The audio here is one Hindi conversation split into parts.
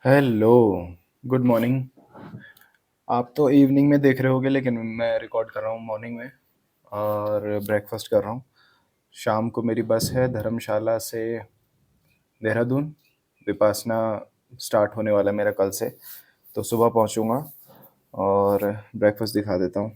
Hello, good morning. आप तो इवनिंग में देख रहे होगे लेकिन मैं रिकॉर्ड कर रहा हूँ मॉर्निंग में और ब्रेकफास्ट कर रहा हूँ। शाम को मेरी बस है धर्मशाला से देहरादून। विपासना स्टार्ट होने वाला है मेरा कल से, तो सुबह पहुँचूँगा और ब्रेकफास्ट दिखा देता हूँ।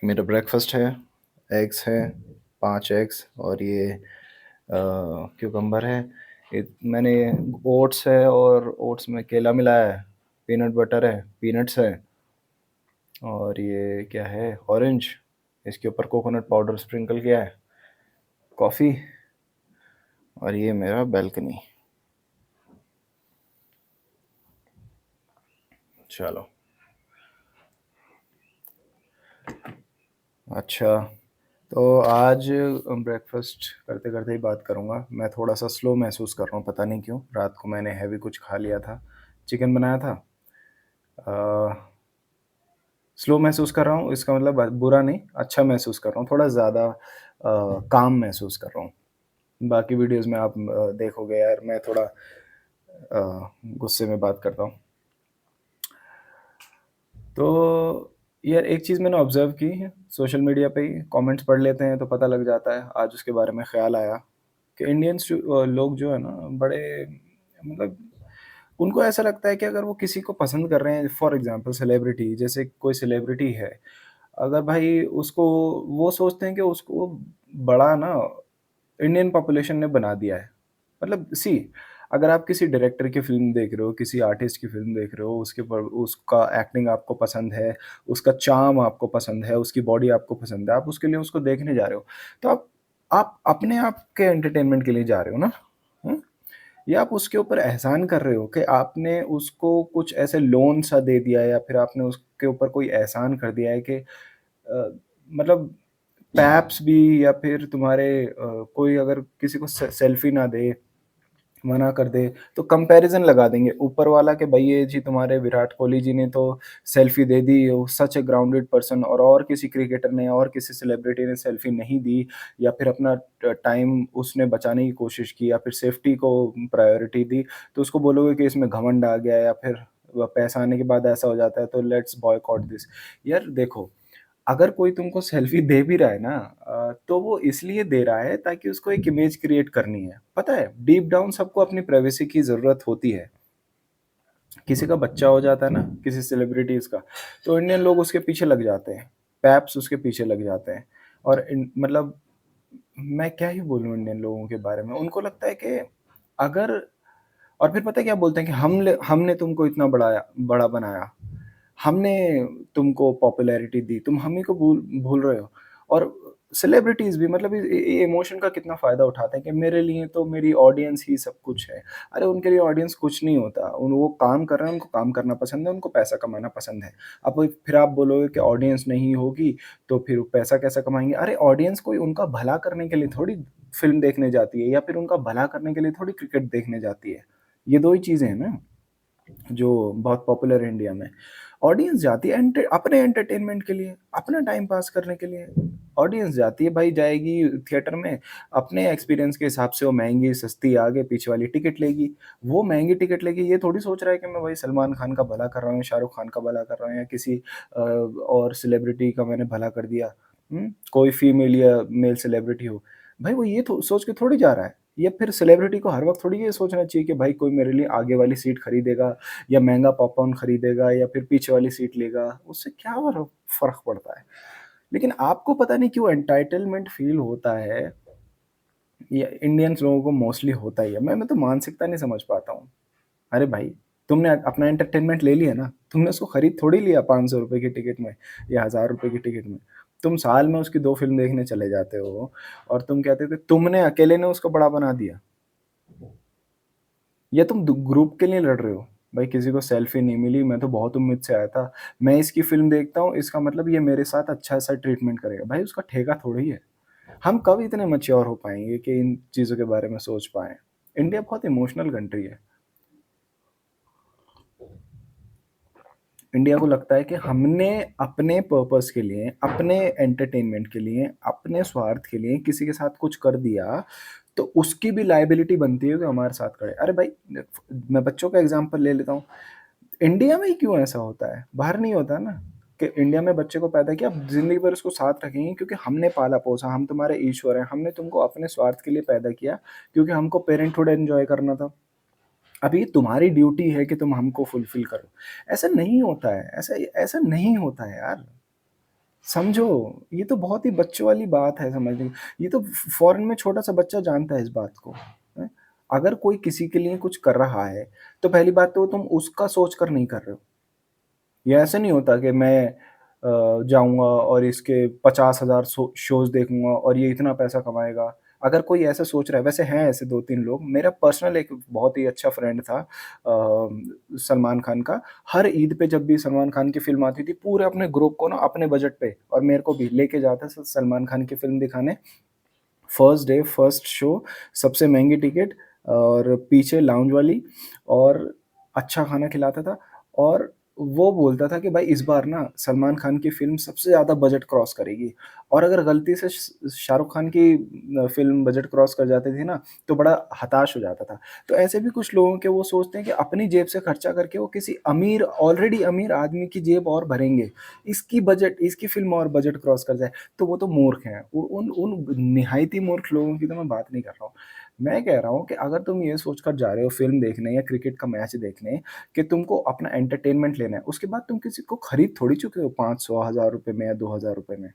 मेरा ब्रेकफास्ट है, एग्स है, 5 एग्स और ये क्यूकम्बर है। मैंने ओट्स है और ओट्स में केला मिलाया है, पीनट बटर है, पीनट्स है और ये क्या है, ऑरेंज। इसके ऊपर कोकोनट पाउडर स्प्रिंकल किया है, कॉफ़ी और ये मेरा बालकनी। चलो, अच्छा, तो आज ब्रेकफास्ट करते करते ही बात करूँगा। मैं थोड़ा सा स्लो महसूस कर रहा हूँ, पता नहीं क्यों। रात को मैंने हैवी कुछ खा लिया था, चिकन बनाया था। स्लो महसूस कर रहा हूँ इसका मतलब बुरा नहीं, अच्छा महसूस कर रहा हूँ। थोड़ा ज़्यादा काम महसूस कर रहा हूँ। बाकी वीडियोज़ में आप देखोगे यार, मैं थोड़ा गुस्से में बात करता हूँ। तो यार एक चीज़ मैंने ऑब्ज़र्व की है, सोशल मीडिया पे ही कमेंट्स पढ़ लेते हैं तो पता लग जाता है। आज उसके बारे में ख़्याल आया कि इंडियंस लोग जो है ना, बड़े मतलब उनको ऐसा लगता है कि अगर वो किसी को पसंद कर रहे हैं, फॉर एग्ज़ाम्पल सेलिब्रिटी, जैसे कोई सेलिब्रिटी है, अगर भाई उसको, वो सोचते हैं कि उसको बड़ा ना इंडियन पॉपुलेशन ने बना दिया है। मतलब सी, अगर आप किसी डायरेक्टर की फ़िल्म देख रहे हो, किसी आर्टिस्ट की फ़िल्म देख रहे हो, उसके ऊपर उसका एक्टिंग आपको पसंद है, उसका चार्म आपको पसंद है, उसकी बॉडी आपको पसंद है, आप उसके लिए उसको देखने जा रहे हो, तो आप अपने आप के एंटरटेनमेंट के लिए जा रहे हो ना? हुँ? या आप उसके ऊपर एहसान कर रहे हो कि आपने उसको कुछ ऐसे लोन सा दे दिया है या फिर आपने उसके ऊपर कोई एहसान कर दिया है कि मतलब पैप्स भी या फिर तुम्हारे कोई अगर किसी को सेल्फी ना दे, मना कर दे, तो कंपैरिज़न लगा देंगे ऊपर वाला कि भई ये जी तुम्हारे विराट कोहली जी ने तो सेल्फी दे दी, वो सच अ ग्राउंडेड पर्सन, और किसी क्रिकेटर ने और किसी सेलिब्रिटी ने सेल्फी नहीं दी या फिर अपना टाइम उसने बचाने की कोशिश की या फिर सेफ्टी को प्रायोरिटी दी, तो उसको बोलोगे कि इसमें घमंड आ गया या फिर पैसा आने के बाद ऐसा हो जाता है तो लेट्स बॉयकॉट दिस। यार देखो, अगर कोई तुमको सेल्फ़ी दे भी रहा है ना, तो वो इसलिए दे रहा है ताकि उसको एक इमेज क्रिएट करनी है। पता है, डीप डाउन सबको अपनी प्राइवेसी की ज़रूरत होती है। किसी का बच्चा हो जाता है ना, किसी सेलिब्रिटीज़ का, तो इंडियन लोग उसके पीछे लग जाते हैं, पैप्स उसके पीछे लग जाते हैं और मतलब मैं क्या ही बोलूँ इंडियन लोगों के बारे में। उनको लगता है कि अगर, और फिर पता है क्या बोलते हैं कि हमने तुमको इतना बड़ा बनाया, हमने तुमको पॉपुलैरिटी दी, तुम हम ही को भूल भूल रहे हो। और सेलिब्रिटीज़ भी मतलब ये इमोशन का कितना फ़ायदा उठाते हैं कि मेरे लिए तो मेरी ऑडियंस ही सब कुछ है। अरे उनके लिए ऑडियंस कुछ नहीं होता, उन वो काम कर रहे हैं, उनको काम करना पसंद है, उनको पैसा कमाना पसंद है। अब फिर आप बोलोगे कि ऑडियंस नहीं होगी, तो फिर वो पैसा कैसे कमाएँगे? अरे ऑडियंस कोई उनका भला करने के लिए थोड़ी फ़िल्म देखने जाती है या फिर उनका भला करने के लिए थोड़ी क्रिकेट देखने जाती है। ये 2 ही चीज़ें हैं ना। जो बहुत पॉपुलर है इंडिया में। ऑडियंस जाती है अपने एंटरटेनमेंट के लिए, अपना टाइम पास करने के लिए। ऑडियंस जाती है भाई, जाएगी थिएटर में, अपने एक्सपीरियंस के हिसाब से वो महँगी, सस्ती, आगे पीछे वाली टिकट लेगी। वो महँगी टिकट लेके ये थोड़ी सोच रहा है कि मैं भाई सलमान खान का भला कर रहा हूँ, शाहरुख खान का भला कर रहा हूँ या किसी और सेलिब्रिटी का मैंने भला कर दिया। कोई फीमेल या मेल सेलिब्रिटी हो। भाई वो ये तो सोच के थोड़ी जा रहा है। या फिर सेलिब्रिटी को हर वक़्त थोड़ी ये सोचना चाहिए कि भाई कोई मेरे लिए आगे वाली सीट खरीदेगा या महँगा पॉपकॉर्न खरीदेगा या फिर पीछे वाली सीट लेगा, उससे क्या फ़र्क पड़ता है। लेकिन आपको पता नहीं क्यों एंटाइटलमेंट फ़ील होता है, ये इंडियंस लोगों को मोस्टली होता ही है। मैं तो मानसिकता नहीं समझ पाता हूँ। अरे भाई, तुमने अपना एंटरटेनमेंट ले लिया ना, तुमने उसको खरीद थोड़ी लिया ₹500 की टिकट में या ₹1000 की टिकट में। तुम साल में उसकी 2 फ़िल्म देखने चले जाते हो और तुम कहते हो कि तुमने अकेले ने उसको बड़ा बना दिया। या तुम ग्रुप के लिए लड़ रहे हो? भाई किसी को सेल्फी नहीं मिली, मैं तो बहुत उम्मीद से आया था। मैं इसकी फ़िल्म देखता हूँ, इसका मतलब ये मेरे साथ अच्छा-सा ट्रीटमेंट करेगा। भाई उसका ठेका थोड़ी है। हम कब इतने मैच्योर हो पाएँगे कि इन चीज़ों के बारे में सोच पाएँ? इंडिया बहुत इमोशनल कंट्री है। इंडिया को लगता है कि हमने अपने पर्पस के लिए, अपने एंटरटेनमेंट के लिए, अपने स्वार्थ के लिए किसी के साथ कुछ कर दिया, तो उसकी भी लायबिलिटी बनती है कि हमारे साथ खड़े। अरे भाई, मैं बच्चों का एग्ज़ाम्पल ले लेता हूँ। इंडिया में ही क्यों ऐसा होता है? बाहर नहीं होता ना, कि इंडिया में बच्चे को पैदा किया, अब ज़िंदगी भर उसको साथ रखेंगे क्योंकि हमने पाला-पोसा, हम तुम्हारे ईश्वर हैं, हमने तुमको अपने स्वार्थ के लिए पैदा किया, क्योंकि हमको पेरेंटहुड एन्जॉय करना था। अब ये तुम्हारी ड्यूटी है कि तुम हमको फुलफ़िल करो। ऐसा नहीं होता है, ऐसा ऐसा नहीं होता है यार। समझो, ये तो बहुत ही बच्चों वाली बात है समझने की। ये तो फ़ॉरेन में छोटा-सा बच्चा जानता है इस बात को, हैं? अगर कोई किसी के लिए कुछ कर रहा है, तो पहली बात तो तुम उसका सोच कर नहीं कर रहे हो। ये ऐसा नहीं होता कि मैं जाऊँगा और इसके 50,000 शोज़ देखूँगा और ये इतना पैसा कमाएगा। अगर कोई ऐसा सोच रहा है, वैसे हैं ऐसे 2-3 लोग। मेरा पर्सनल एक बहुत ही अच्छा फ्रेंड था सलमान खान का। हर ईद पे जब भी सलमान खान की फ़िल्म आती थी, पूरे अपने ग्रुप को ना अपने बजट पे और मेरे को भी लेके जाता सलमान खान की फ़िल्म दिखाने। फर्स्ट डे, फर्स्ट शो, सबसे महँगी टिकट और पीछे लाउंज वाली, और अच्छा खाना खिलाता था। और वो बोलता था कि भाई इस बार ना सलमान खान की फ़िल्म सबसे ज़्यादा बजट क्रॉस करेगी, और अगर गलती से शाहरुख खान की फ़िल्म बजट क्रॉस कर जाती थी ना, तो बड़ा हताश हो जाता था। तो ऐसे भी कुछ लोगों के वो सोचते हैं कि अपनी जेब से खर्चा करके वो किसी अमीर, ऑलरेडी अमीर आदमी की जेब और भरेंगे। इसकी फ़िल्म और बजट क्रॉस कर जाए, तो वो तो मूर्ख हैं। उ उन उन निहायती मूर्ख लोगों की तो मैं बात नहीं कर रहा हूँ। मैं कह रहा हूँ कि अगर तुम ये सोचकर जा रहे हो फ़िल्म देखने या क्रिकेट का मैच देखने कि तुमको अपना एंटरटेनमेंट लेना है, उसके बाद तुम किसी को खरीद थोड़ी चुके हो 500 हज़ार रुपए में या 2000 रुपए में।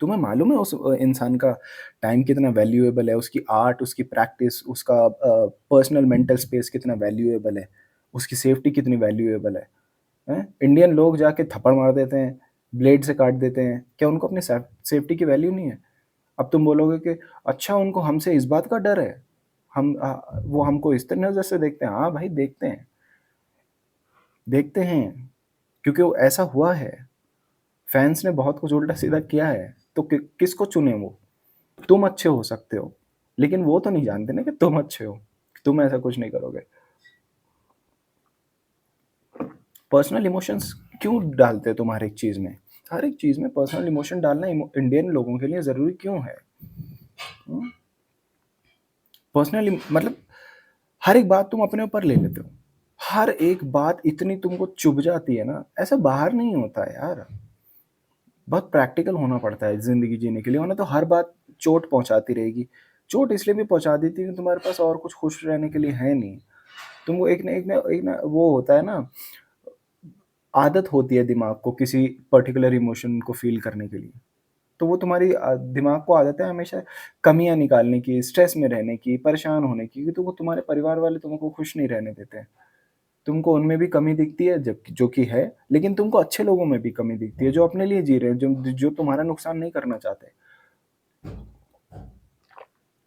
तुम्हें मालूम है उस इंसान का टाइम कितना वैल्यूएबल है, उसकी आर्ट, उसकी प्रैक्टिस, उसका पर्सनल मेंटल स्पेस कितना वैल्यूएबल है, उसकी सेफ्टी कितनी वैल्यूएबल है। हैं? इंडियन लोग जाके थप्पड़ मार देते हैं, ब्लेड से काट देते हैं। क्या उनको अपनी सेफ्टी की वैल्यू नहीं है? अब तुम बोलोगे कि अच्छा उनको हमसे इस बात का डर है। वो हमको इस तरह नज़र से देखते हैं। हाँ भाई, देखते हैं, देखते हैं, क्योंकि वो ऐसा हुआ है। फैन्स ने बहुत कुछ उल्टा-सीधा किया है, तो किसको चुने वो? तुम अच्छे हो सकते हो, लेकिन वो तो नहीं जानते ना कि तुम अच्छे हो। तुम ऐसा कुछ नहीं करोगे। पर्सनल इमोशंस क्यों डालते हो तुम हर एक चीज़ में? हर एक चीज़ में पर्सनल इमोशन डालना इंडियन लोगों के लिए ज़रूरी क्यों है? हुँ? पर्सनली मतलब हर एक बात तुम अपने ऊपर ले लेते हो। हर एक बात इतनी तुमको चुभ जाती है ना, ऐसा बाहर नहीं होता है यार। बहुत प्रैक्टिकल होना पड़ता है ज़िंदगी जीने के लिए, वरना तो हर बात चोट पहुँचाती रहेगी। चोट इसलिए भी पहुँचा देती है कि तुम्हारे पास और कुछ खुश रहने के लिए है नहीं। तुमको एक ना वो होता है ना, आदत होती है दिमाग को किसी पर्टिकुलर इमोशन को फ़ील करने के लिए। तो वो तुम्हारी दिमाग को आदत है हमेशा कमियाँ निकालने की, स्ट्रेस में रहने की, परेशान होने की, क्योंकि तो वो तुम्हारे परिवार वाले तुमको खुश नहीं रहने देते हैं। तुमको उनमें भी कमी दिखती है, जबकि जो कि है, लेकिन तुमको अच्छे लोगों में भी कमी दिखती है, जो अपने लिए जी रहे हैं, जो जो तुम्हारा नुकसान नहीं करना चाहते।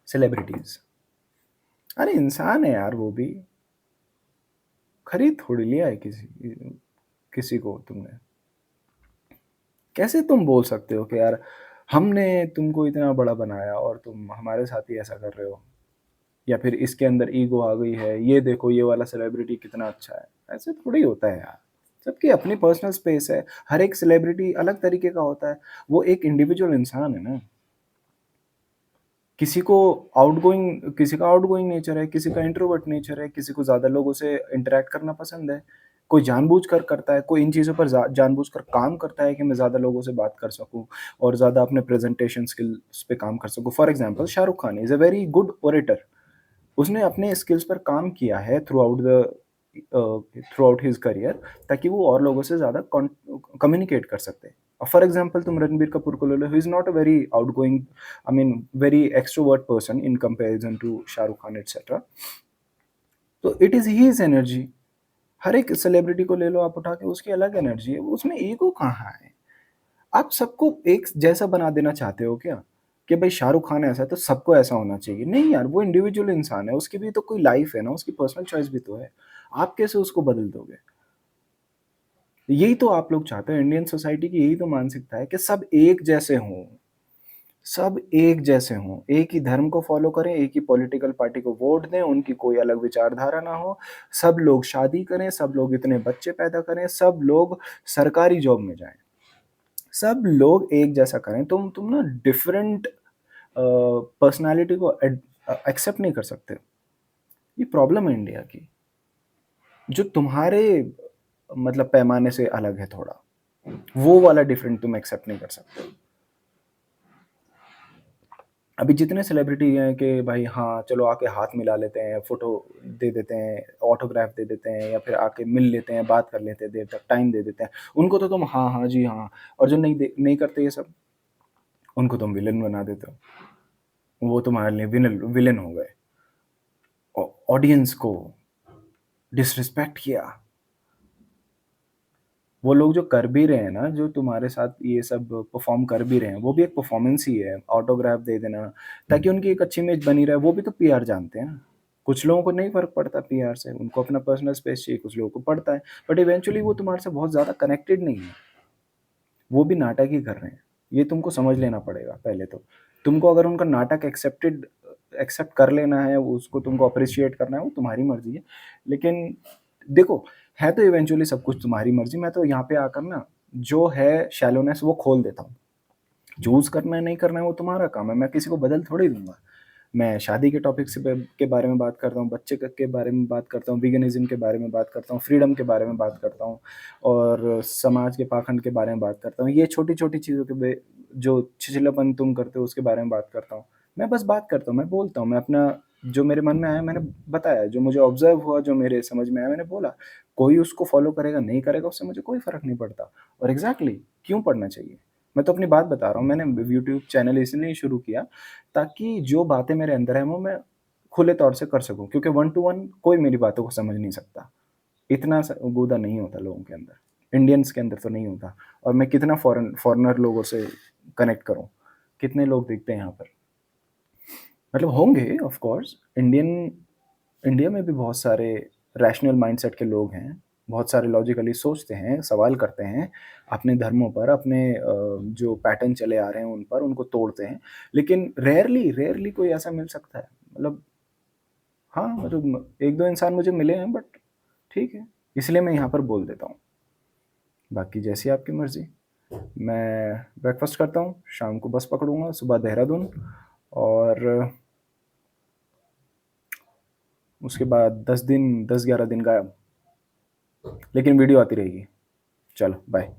सेलिब्रिटीज़, अरे इंसान है यार वो भी, खरीद थोड़ी लिया है किसी किसी को तुमने। कैसे तुम बोल सकते हो कि यार हमने तुमको इतना बड़ा बनाया और तुम हमारे साथ ही ऐसा कर रहे हो? या फिर इसके अंदर ईगो आ गई है, ये देखो ये वाला सेलिब्रिटी कितना अच्छा है। ऐसे थोड़ी होता है यार। सबकी अपनी पर्सनल स्पेस है, हर एक सेलिब्रिटी अलग तरीके का होता है। वो एक इंडिविजुअल इंसान है ना। किसी का आउटगोइंग नेचर है, किसी का इंट्रोवर्ट नेचर है, किसी को ज़्यादा लोगों से इंटरैक्ट करना पसंद है। कोई जानबूझकर करता है, कोई इन चीज़ों पर जानबूझकर काम करता है कि मैं ज़्यादा लोगों से बात कर सकूँ और ज़्यादा अपने प्रेज़ेंटेशन स्किल्स पे काम कर सकूँ। For example Shahrukh Khan is a very good orator. उसने अपने स्किल्स पर काम किया है थ्रू आउट हिज़ करियर, ताकि वो और लोगों से ज़्यादा कम्युनिकेट कर सकते हैं। फॉर एग्ज़ाम्पल तुम रणबीर कपूर को ले लो, he is not a very outgoing, I mean very extrovert person in comparison to Shahrukh Khan etcetera. तो इट इज़ हिज़ एनर्जी। हर एक सेलिब्रिटी को ले लो आप उठा के, उसकी अलग एनर्जी है, उसमें ईगो कहाँ है? आप सबको एक जैसा बना देना चाहते हो क्या? कि भई शाहरुख खान ऐसा है तो सबको ऐसा होना चाहिए। नहीं यार, वो इंडिविजुअल इंसान है, उसकी भी तो कोई लाइफ़ है ना, उसकी पर्सनल चॉइस भी तो है। आप कैसे उसको बदल दोगे? यही तो आप लोग चाहते हो, इंडियन सोसाइटी की यही तो मानसिकता है कि सब एक जैसे हों, सब एक जैसे हों, एक ही धर्म को फ़ॉलो करें, एक ही पॉलिटिकल पार्टी को वोट दें, उनकी कोई अलग विचारधारा ना हो, सब लोग शादी करें, सब लोग इतने बच्चे पैदा करें, सब लोग सरकारी जॉब में जाएँ। सब लोग एक जैसा करें। तुम ना डिफरेंट पर्सनैलिटी को एक्सेप्ट नहीं कर सकते। ये प्रॉब्लम है इंडिया की, जो तुम्हारे मतलब पैमाने से अलग है थोड़ा, वो वाला डिफरेंट तुम एक्सेप्ट नहीं कर सकते। अभी जितने सेलिब्रिटी हैं कि भाई हाँ, चलो आके हाथ मिला लेते हैं, फ़ोटो दे देते हैं, ऑटोग्राफ दे देते हैं या फिर आके मिल लेते हैं, बात कर लेते हैं, देर तक टाइम दे देते हैं। उनको तो तुम हाँ, हाँ, जी हाँ, और जो नहीं करते ये सब, उनको तुम विलेन बना देते हो। वो तुम्हारे लिए विलेन हो गए। ऑडियंस को डिसरिस्पेक्ट किया। वो लोग जो कर भी रहे हैं ना, जो तुम्हारे साथ ये सब परफ़ॉर्म कर भी रहे हैं, वो भी एक परफ़ॉर्मेंस ही है। ऑटोग्राफ दे देना, ताकि उनकी एक अच्छी इमेज बनी रहे, वो भी तो पीआर जानते हैं ना। कुछ लोगों को नहीं फ़र्क पड़ता पीआर से, उनको अपना पर्सनल स्पेस चाहिए, कुछ लोगों को पड़ता है। बट इवेंचुअली वो तुम्हारे से बहुत ज़्यादा कनेक्टेड नहीं है, वो भी नाटक ही कर रहे हैं। ये तुमको समझ लेना पड़ेगा पहले तो। तुमको अगर उनका नाटक एक्सेप्ट कर लेना है, उसको तुमको अप्रिशिएट करना है, वो तुम्हारी मर्ज़ी है। लेकिन देखो, है तो इवेंचुअली सब कुछ तुम्हारी मर्ज़ी। मैं तो यहाँ पे आकर ना, जो है शैलोनेस वो खोल देता हूँ। चूज़ करना है, नहीं करना है, वो तुम्हारा काम है। मैं किसी को बदल थोड़ी दूँगा। मैं शादी के टॉपिक से के बारे में बात करता हूँ, बच्चे के बारे में बात करता हूँ, वीगनिज़्म के बारे में बात करता हूँ, फ्रीडम के बारे में बात करता हूँ और समाज के पाखंड के बारे में बात करता हूँ। ये छोटी-छोटी चीज़ों के जो छिछलापन तुम करते हो उसके बारे में बात करता हूँ। मैं बस बात करता हूँ, मैं बोलता हूँ, मैं अपना जो मेरे मन में आया मैंने बताया, जो मुझे ऑब्ज़र्व हुआ, जो मेरे समझ में आया मैंने बोला। कोई उसको फ़ॉलो करेगा, नहीं करेगा, उससे मुझे कोई फ़र्क नहीं पड़ता। और एग्ज़ैक्टली क्यों पड़ना चाहिए? मैं तो अपनी बात बता रहा हूँ। मैंने यूट्यूब चैनल इसलिए शुरू किया ताकि जो बातें मेरे अंदर हैं वो मैं खुले तौर से कर सकूँ, क्योंकि वन टू वन कोई मेरी बातों को समझ नहीं सकता। इतना गूदा नहीं होता लोगों के अंदर, इंडियंस के अंदर तो नहीं होता। और मैं कितना फॉरेनर लोगों से कनेक्ट करूँ, कितने लोग दिखते हैं यहाँ पर। मतलब होंगे ऑफ कोर्स, इंडिया में भी बहुत सारे रैशनल माइंडसेट के लोग हैं, बहुत सारे लॉजिकली सोचते हैं, सवाल करते हैं, अपने धर्मों पर, अपने जो पैटर्न चले आ रहे हैं उन पर, उनको तोड़ते हैं। लेकिन रेयरली कोई ऐसा मिल सकता है। मतलब हाँ, मतलब 1-2 इंसान मुझे मिले हैं, बट ठीक है, इसलिए मैं यहाँ पर बोल देता हूँ। बाकी जैसी आपकी मर्ज़ी। मैं ब्रेकफ़ास्ट करता हूँ, शाम को बस पकड़ूँगा, सुबह देहरादून और उसके बाद 10 दिन 10-11 दिन गायब। लेकिन वीडियो आती रहेगी। चलो बाय।